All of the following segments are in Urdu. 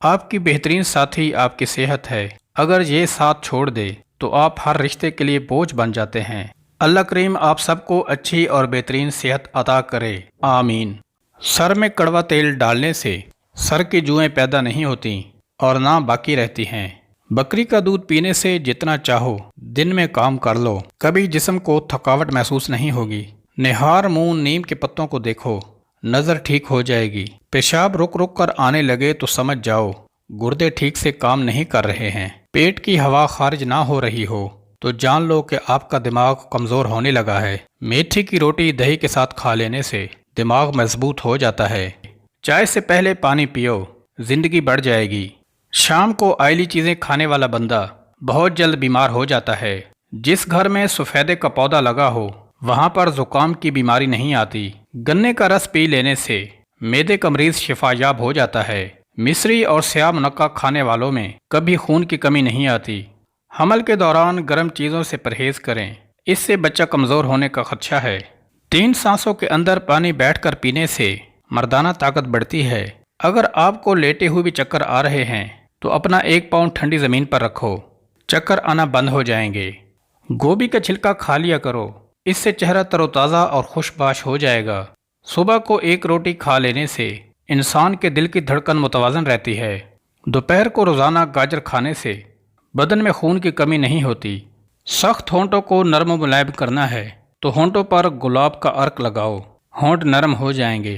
آپ کی بہترین ساتھی آپ کی صحت ہے، اگر یہ ساتھ چھوڑ دے تو آپ ہر رشتے کے لیے بوجھ بن جاتے ہیں۔ اللہ کریم آپ سب کو اچھی اور بہترین صحت عطا کرے، آمین۔ سر میں کڑوا تیل ڈالنے سے سر کی جوئیں پیدا نہیں ہوتی اور نہ باقی رہتی ہیں۔ بکری کا دودھ پینے سے جتنا چاہو دن میں کام کر لو، کبھی جسم کو تھکاوٹ محسوس نہیں ہوگی۔ نہار منہ نیم کے پتوں کو دیکھو، نظر ٹھیک ہو جائے گی۔ پیشاب رک رک کر آنے لگے تو سمجھ جاؤ گردے ٹھیک سے کام نہیں کر رہے ہیں۔ پیٹ کی ہوا خارج نہ ہو رہی ہو تو جان لو کہ آپ کا دماغ کمزور ہونے لگا ہے۔ میتھی کی روٹی دہی کے ساتھ کھا لینے سے دماغ مضبوط ہو جاتا ہے۔ چائے سے پہلے پانی پیو، زندگی بڑھ جائے گی۔ شام کو آئلی چیزیں کھانے والا بندہ بہت جلد بیمار ہو جاتا ہے۔ جس گھر میں سفیدے کا پودا لگا ہو وہاں پر زکام کی بیماری نہیں آتی۔ گنے کا رس پی لینے سے معدے کا مریض شفا یاب ہو جاتا ہے۔ مصری اور سیاہ منقع کھانے والوں میں کبھی خون کی کمی نہیں آتی۔ حمل کے دوران گرم چیزوں سے پرہیز کریں، اس سے بچہ کمزور ہونے کا خدشہ ہے۔ 3 سانسوں کے اندر پانی بیٹھ کر پینے سے مردانہ طاقت بڑھتی ہے۔ اگر آپ کو لیٹے ہوئے بھی چکر آ رہے ہیں تو اپنا 1 پاؤنڈ ٹھنڈی زمین پر رکھو، چکر آنا بند ہو جائیں گے۔ گوبھی کا چھلکا کھا لیا کرو، اس سے چہرہ تر و تازہ اور خوش باش ہو جائے گا۔ صبح کو 1 روٹی کھا لینے سے انسان کے دل کی دھڑکن متوازن رہتی ہے۔ دوپہر کو روزانہ گاجر کھانے سے بدن میں خون کی کمی نہیں ہوتی۔ سخت ہونٹوں کو نرم و ملائم کرنا ہے تو ہونٹوں پر گلاب کا عرق لگاؤ، ہونٹ نرم ہو جائیں گے۔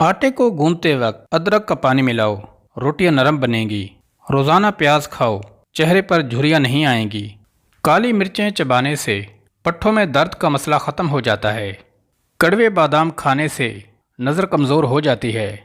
آٹے کو گوندتے وقت ادرک کا پانی ملاؤ، روٹیاں نرم بنیں گی۔ روزانہ پیاز کھاؤ، چہرے پر جھریاں نہیں آئیں گی۔ کالی مرچیں چبانے سے پٹھوں میں درد کا مسئلہ ختم ہو جاتا ہے۔ کڑوے بادام کھانے سے نظر کمزور ہو جاتی ہے۔